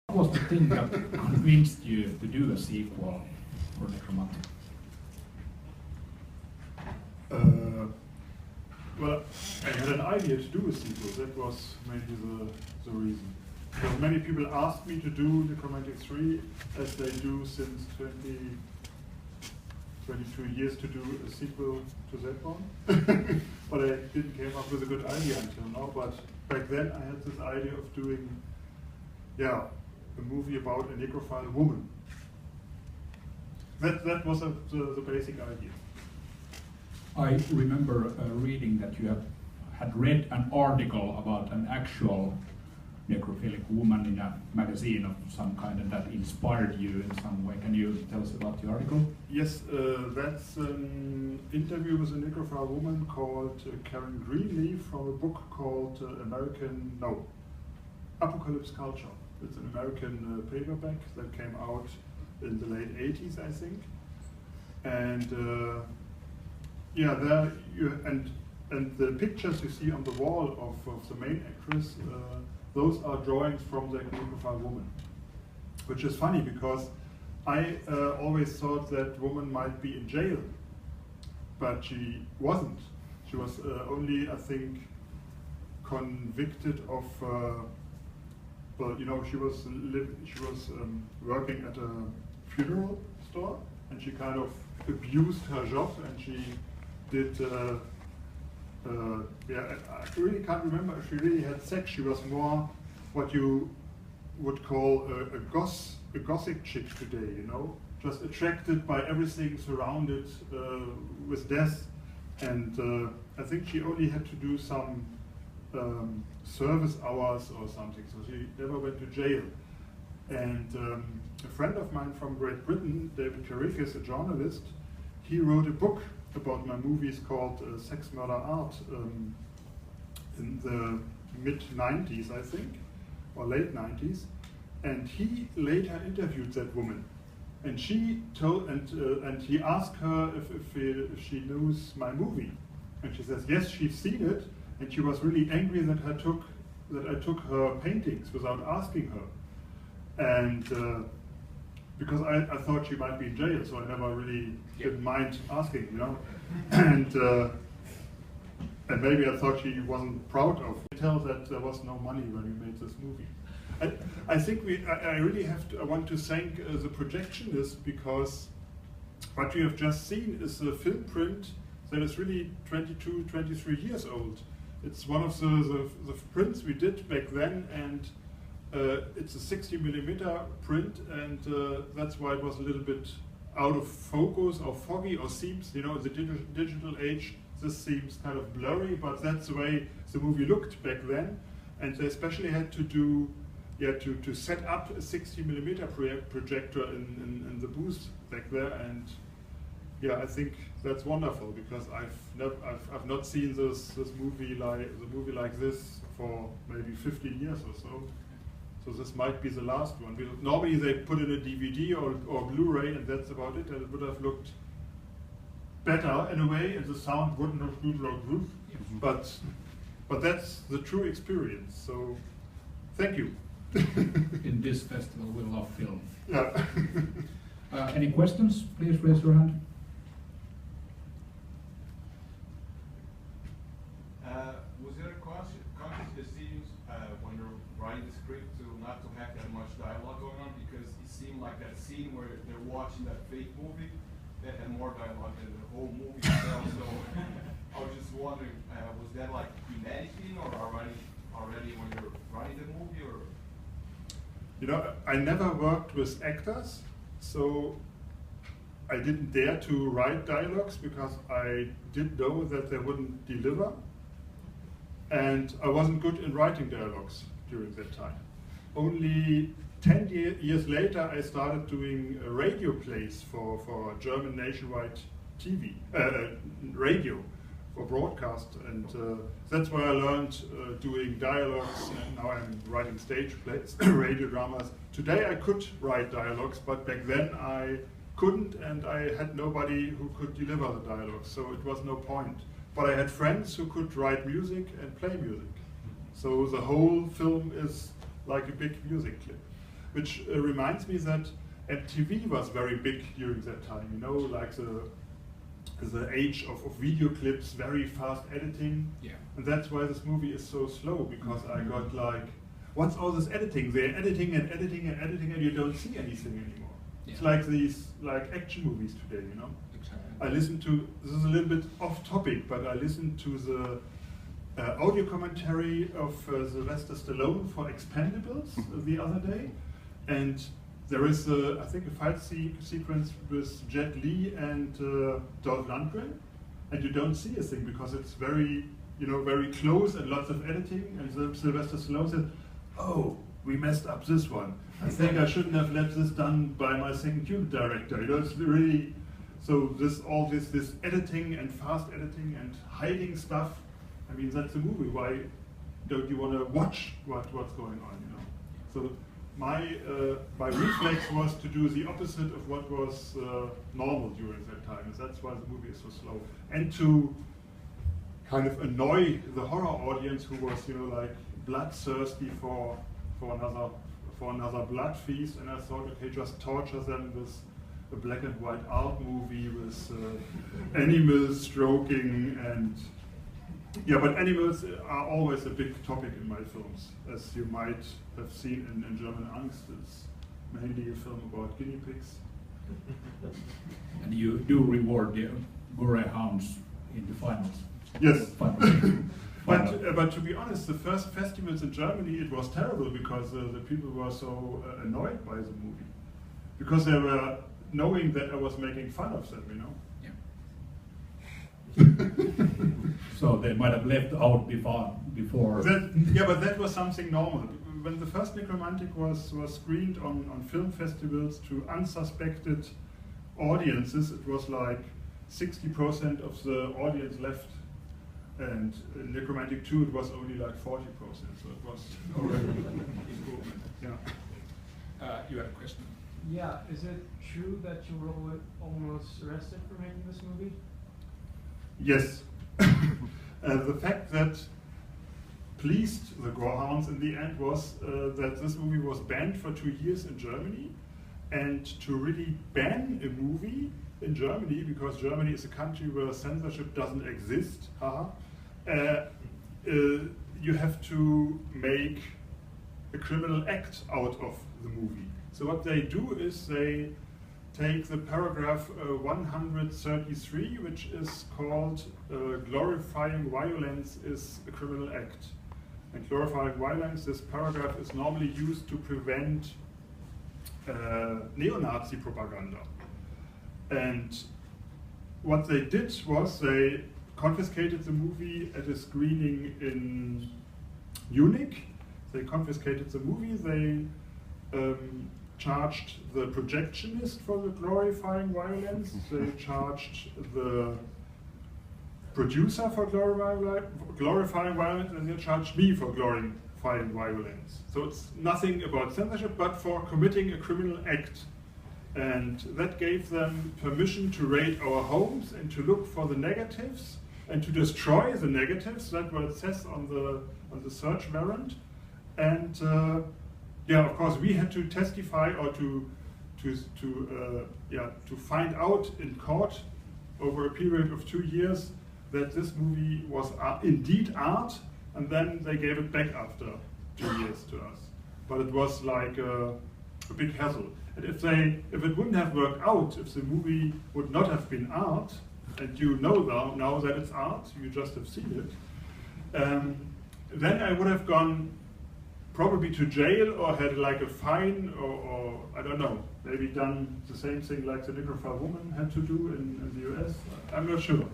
What was the thing that convinced you to do a sequel for Nekromantik? Well, I had an idea to do a sequel. That was mainly the reason. Because many people asked me to do Nekromantik 3, as they do since 22 years to do a sequel to that one. But I didn't come up with a good idea until now. But back then I had this idea of doing, a movie about a necrophile woman. That was the basic idea. I remember reading that you had read an article about an actual necrophilic woman in a magazine of some kind, and that inspired you in some way. Can you tell us about the article? Yes, that's an interview with a necrophile woman called Karen Greenleaf from a book called Apocalypse Culture. It's an American paperback that came out in the late 80s, I think. And there and the pictures you see on the wall of the main actress, those are drawings from the necrophile woman, which is funny because I always thought that woman might be in jail, but she wasn't. She was only, I think, convicted of. She was working at a funeral store, and she kind of abused her job, and she did. I really can't remember if she really had sex. She was more what you would call a gothic chick today, just attracted by everything surrounded with death. And I think she only had to do some service hours or something, so she never went to jail. And a friend of mine from Great Britain, David Carrickis, a journalist, he wrote a book about my movies called Sex, Murder, Art in the mid-90s, I think, or late 90s. And he later interviewed that woman. And she told, and he asked her if she knows my movie. And she says, yes, she's seen it. And she was really angry that I took her paintings without asking her. And because I thought she might be in jail, so I never really didn't mind asking, And maybe I thought she wasn't proud of. I tell that there was no money when we made this movie. I think I really I want to thank the projectionists, because what you have just seen is a film print that is really 22, 23 years old. It's one of the prints we did back then, and it's a 60mm print, and that's why it was a little bit out of focus or foggy or seems, in the digital age, this seems kind of blurry, but that's the way the movie looked back then. And they especially had to do, to set up a 60mm projector in the booth back there, and I think that's wonderful, because I've not seen this movie like this for maybe 15 years or so. So this might be the last one. Normally they put in a DVD or Blu-ray, and that's about it, and it would have looked better in a way, and the sound wouldn't have been like this. But that's the true experience. So thank you. In this festival, we love film. Yeah. Any questions? Please raise your hand. Was there a conscious decision when you're writing the script not to have that much dialogue going on? Because it seemed like that scene where they're watching that fake movie that had more dialogue than the whole movie itself. So I was just wondering, was that like premeditating or already when you're writing the movie, or? I never worked with actors, so I didn't dare to write dialogues because I did know that they wouldn't deliver. And I wasn't good in writing dialogues during that time. Only 10 years later, I started doing radio plays for German nationwide TV, radio, for broadcast. And that's where I learned doing dialogues, and now I'm writing stage plays, radio dramas. Today I could write dialogues, but back then I couldn't, and I had nobody who could deliver the dialogues, so it was no point. But I had friends who could write music and play music. So the whole film is like a big music clip. which reminds me that MTV was very big during that time, you know, like the age of video clips, very fast editing. Yeah. And that's why this movie is so slow, because I got like, what's all this editing? They're editing and editing and editing and you don't see anything anymore. Yeah. It's like these like action movies today, you know? Exactly. I listened to, this is a little bit off topic, but I listened to the audio commentary of Sylvester Stallone for Expendables the other day, and there is, I think, a fight sequence with Jet Li and Dolph Lundgren, and you don't see a thing because it's very, you know, very close and lots of editing. And Sylvester Stallone said, "Oh, we messed up this one. I think I shouldn't have let this done by my second unit director." You know, it's really so all this editing and fast editing and hiding stuff. I mean, that's a movie. Why don't you want to watch what's going on? You know, so. My reflex was to do the opposite of what was normal during that time, and that's why the movie is so slow. And to kind of annoy the horror audience, who was, you know, like bloodthirsty for another blood feast. And I thought, okay, just torture them with a black and white art movie with animals stroking and. Yeah, but animals are always a big topic in my films, as you might have seen in German Angst. It's mainly a film about guinea pigs. And you do reward the gore hounds in the finals. Yes. But to be honest, the first festivals in Germany, it was terrible because the people were so annoyed by the movie. Because they were knowing that I was making fun of them, you know? So they might have left out before. Yeah, but that was something normal. When the first Nekromantik was screened on film festivals to unsuspected audiences, it was like 60% of the audience left. And in Nekromantik 2, it was only like 40%, so it was already an improvement. Yeah. You had a question? Yeah, is it true that you were almost arrested for making this movie? Yes. The fact that pleased the Gorehounds in the end was that this movie was banned for 2 years in Germany. And to really ban a movie in Germany, because Germany is a country where censorship doesn't exist, you have to make a criminal act out of the movie. So what they do is they take the paragraph 133, which is called glorifying violence is a criminal act. And glorifying violence, this paragraph is normally used to prevent neo-Nazi propaganda. And what they did was they confiscated the movie at a screening in Munich. They confiscated the movie, they charged the projectionist for the glorifying violence, they charged the producer for glorifying violence, and they charged me for glorifying violence. So it's nothing about censorship, but for committing a criminal act. And that gave them permission to raid our homes and to look for the negatives and to destroy the negatives. That's what it says on the search warrant. And yeah, of course, we had to testify or to find out in court over a period of 2 years that this movie was indeed art, and then they gave it back after 2 years to us. But it was like a big hassle. And if it wouldn't have worked out, if the movie would not have been art, and you know now that it's art, you just have seen it, then I would have gone probably to jail or had like a fine or I don't know, maybe done the same thing like the Necrophile woman had to do in the US. I'm not sure.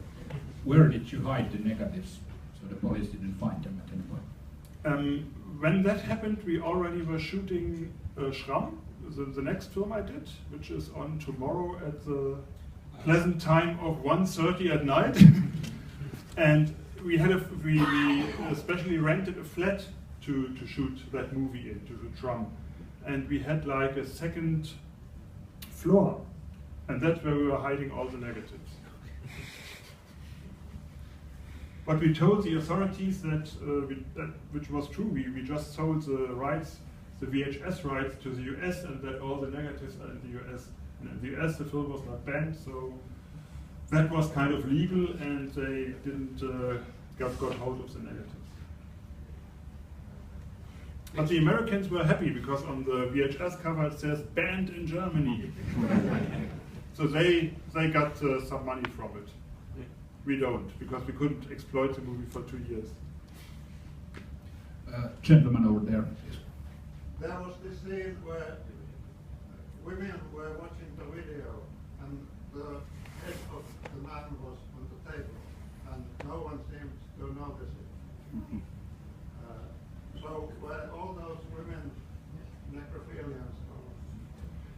Where did you hide the negatives so the police didn't find them at any point? When that happened, we already were shooting Schramm, the next film I did, which is on tomorrow at the pleasant time of 1:30 at night. And we especially rented a flat to shoot that movie in, to shoot Schramm. And we had like a second floor, and that's where we were hiding all the negatives. But we told the authorities that, which was true, we just sold the rights, the VHS rights to the US, and that all the negatives are in the US. And in the US, the film was not banned, so that was kind of legal, and they didn't got hold of the negatives. But the Americans were happy because on the VHS cover it says "banned in Germany," so they got some money from it. We don't, because we couldn't exploit the movie for 2 years. Gentleman over there. There was this scene where women were watching the video and the head of the man was on the table and no one seemed to notice it. So were all those women necrophilians?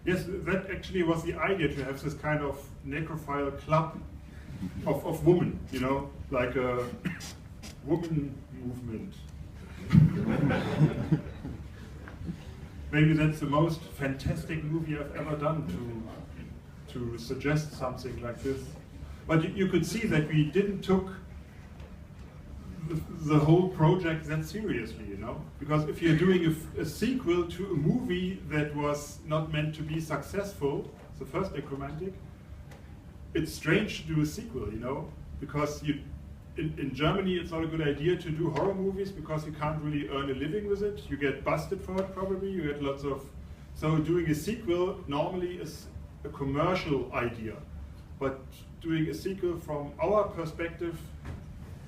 Yes, that actually was the idea, to have this kind of necrophile club of women, you know, like a woman movement. Maybe that's the most fantastic movie I've ever done to suggest something like this. But you could see that we didn't took the whole project that seriously, you know? Because if you're doing a sequel to a movie that was not meant to be successful, the first Nekromantik, it's strange to do a sequel, you know? Because in Germany it's not a good idea to do horror movies because you can't really earn a living with it. You get busted for it probably, you get lots of... So doing a sequel normally is a commercial idea. But doing a sequel from our perspective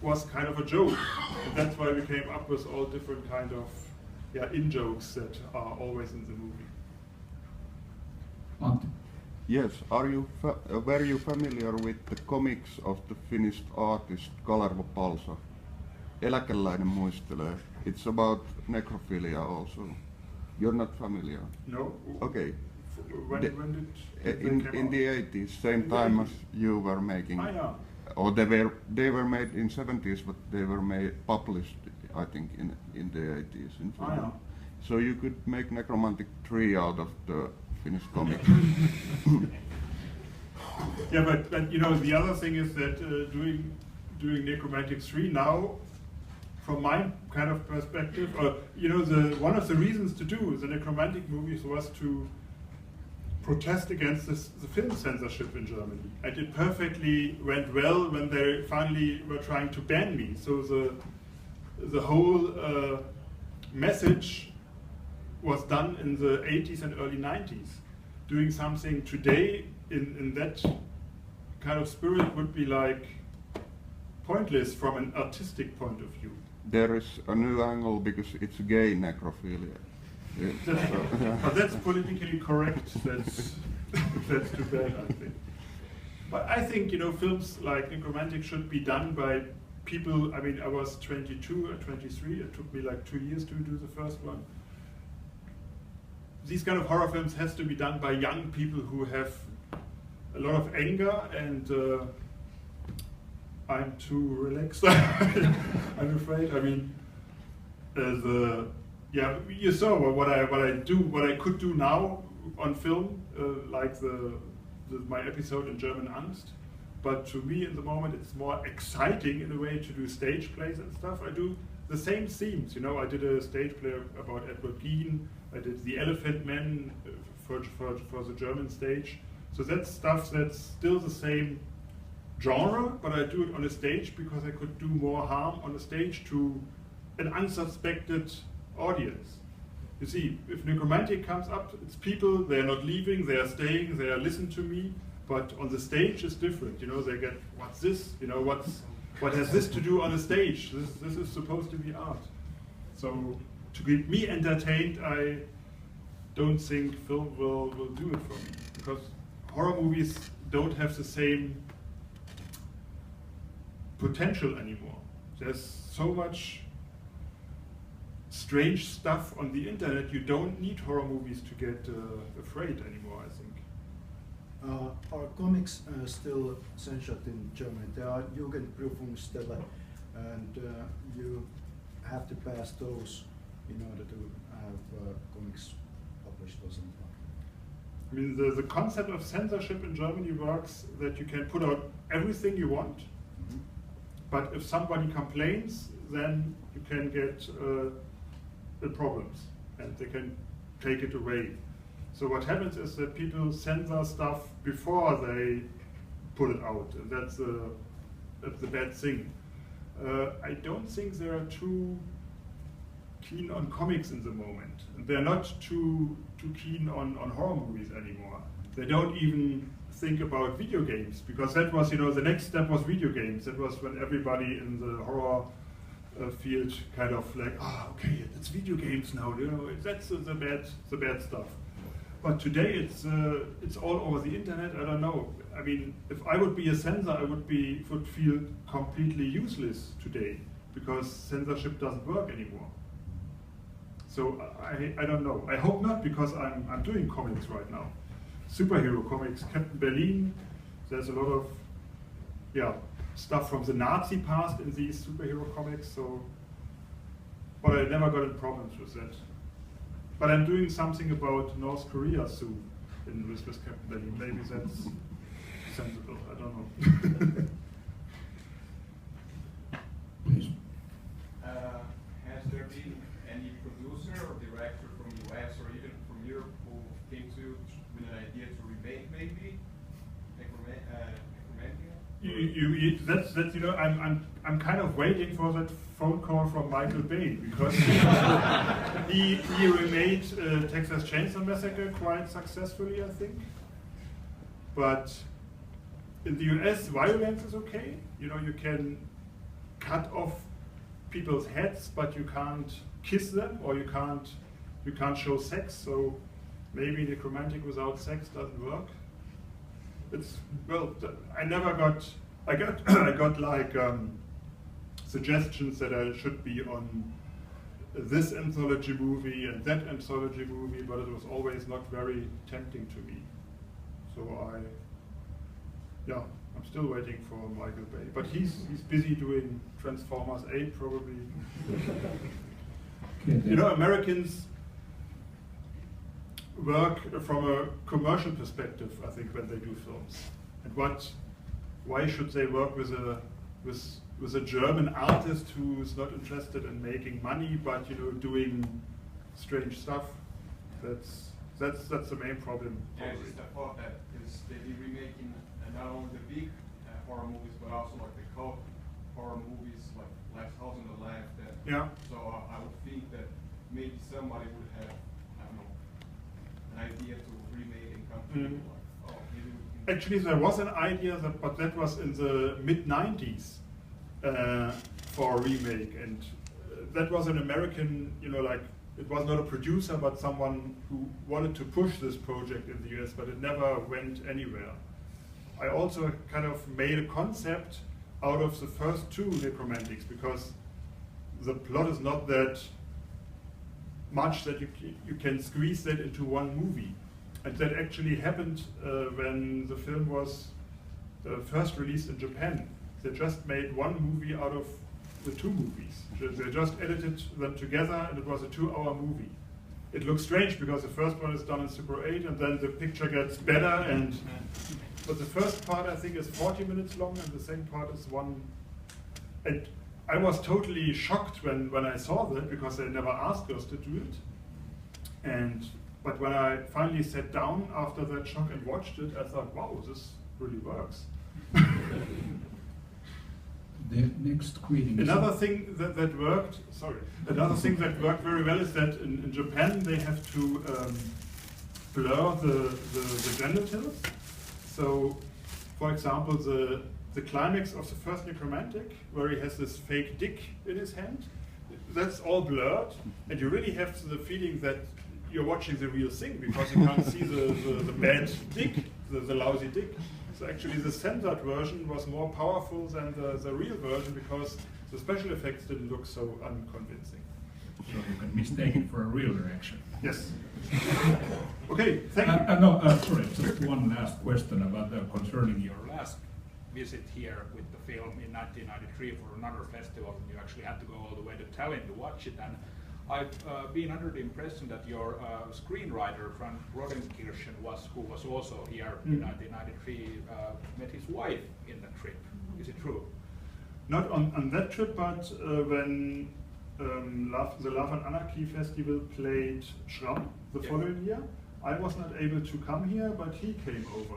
was kind of a joke. And that's why we came up with all different kind of in-jokes that are always in the movie. Antti. Yes, were you familiar with the comics of the Finnish artist Kalervo Palsa? Eläkeläinen muistelee. It's about necrophilia also. You're not familiar? No. Okay. When did in the 80s, same in time the 80s. as you were making. Yeah. Or they were made in 70s, but they were published, I think, in the 80s in Finland. Yeah. So you could make Nekromantik 3 out of the Finnish comic. Yeah, but you know, the other thing is that doing Nekromantik 3 now, from my kind of perspective, you know, one of the reasons to do the Nekromantik movies was to protest against the film censorship in Germany. And it perfectly went well when they finally were trying to ban me. So the whole message was done in the 80s and early 90s. Doing something today in that kind of spirit would be like pointless from an artistic point of view. There is a new angle because it's gay necrophilia. But that's politically correct. That's too bad, I think. But I think, you know, films like Nekromantik should be done by people. I mean, I was 22 or 23. It took me like 2 years to do the first one. These kind of horror films has to be done by young people who have a lot of anger, and I'm too relaxed. I'm afraid. I mean, you saw what I could do now on film, like my episode in German Angst. But to me, in the moment, it's more exciting in a way to do stage plays and stuff. I do the same themes, you know. I did a stage play about Edward Geen. I did The Elephant Man for the German stage. So that's stuff that's still the same genre, but I do it on a stage because I could do more harm on a stage to an unsuspected audience. You see, if Nekromantik comes up, it's people, they're not leaving, they are staying, they are listening to me, but on the stage it's different, you know, they get, what's this, you know, what has this to do on a stage? This is supposed to be art. So, to keep me entertained, I don't think film will do it for me, because horror movies don't have the same potential anymore. There's so much strange stuff on the internet, you don't need horror movies to get afraid anymore, I think. Are comics still censored in Germany? There are Jugendprüfungsstelle, and you have to pass those in order to have comics published or something. I mean, the concept of censorship in Germany works that you can put out everything you want, but if somebody complains, then you can get problems, and they can take it away. So what happens is that people censor stuff before they put it out, and that's the bad thing. I don't think they are too keen on comics in the moment. And they're not too keen on horror movies anymore. They don't even think about video games, because that was, the next step was video games. That was when everybody in the horror field kind of like, okay, it's video games now. That's the bad stuff. But today it's all over the internet. I don't know. I mean, if I would be a censor, I would feel completely useless today, because censorship doesn't work anymore. So I don't know. I hope not, because I'm doing comics right now. Superhero comics, Captain Berlin. There's a lot of stuff from the Nazi past in these superhero comics. So, but I never got in problems with that. But I'm doing something about North Korea soon with Captain Berlin. Maybe that's sensible. I don't know. Please. Has there been any producer or director from US or even from Europe who came to you with an idea to remake maybe Nekromantik? I'm kind of waiting for that phone call from Michael Bay, because he remade Texas Chainsaw Massacre quite successfully, I think. But in the US, violence is okay. You can cut off people's heads, but you can't kiss them, or you can't show sex. So maybe Nekromantik without sex doesn't work. I got like suggestions that I should be on this anthology movie and that anthology movie, but it was always not very tempting to me. So I'm still waiting for Michael Bay, but he's busy doing Transformers 8 probably. Americans work from a commercial perspective, I think, when they do films. And why should they work with a German artist who's not interested in making money, but doing strange stuff? That's the main problem. Yeah, it's just a thought that is they've been remaking not only the big horror movies, but also like the cult horror movies, like Last House on the Left. So I would think that maybe somebody would have, I don't know, an idea to remake and come to like, maybe we can. Actually, there was an idea, but that was in the mid-90s for a remake, and that was an American, it was not a producer, but someone who wanted to push this project in the US, but it never went anywhere. I also kind of made a concept out of the first two Nekromantiks, because the plot is not that much that you can squeeze that into one movie. And that actually happened when the film was first released in Japan. They just made one movie out of the two movies. They just edited them together, and it was a 2-hour movie. It looks strange because the first one is done in Super 8, and then the picture gets better. But the first part, I think, is 40 minutes long, and the second part is 1. And I was totally shocked when I saw that, because they never asked us to do it. But when I finally sat down after that shock and watched it, I thought, wow, this really works. The next greeting. Another thing that worked very well is that in Japan they have to blur the genitals. So, for example, the climax of the first Nekromantik, where he has this fake dick in his hand, that's all blurred, and you really have the feeling that you're watching the real thing, because you can't see the bad dick, the lousy dick. So actually the censored version was more powerful than the real version, because the special effects didn't look so unconvincing. So you can mistake it for a real direction. Yes. Okay, thank you. Sorry, just one last question about concerning your last visit here with the film in 1993 for another festival. You actually had to go all the way to Tallinn to watch it, and I've been under the impression that your screenwriter, Frank Rodenkirchen, who was also here in 1993, met his wife in the trip. Is it true? Not on that trip, but when the Love and Anarchy Festival played Schramm the following year. I was not able to come here, but he came over.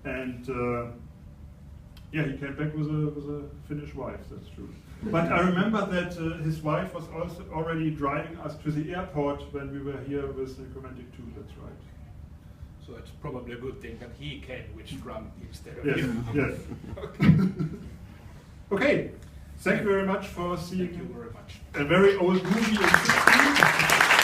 And yeah, he came back with a Finnish wife, that's true. But I remember that his wife was also already driving us to the airport when we were here with Nekromantik too, that's right. So it's probably a good thing that he came with Scrum instead of Yes, you. yes. Okay, thank you very much for seeing Thank you very much. a very old movie in 16.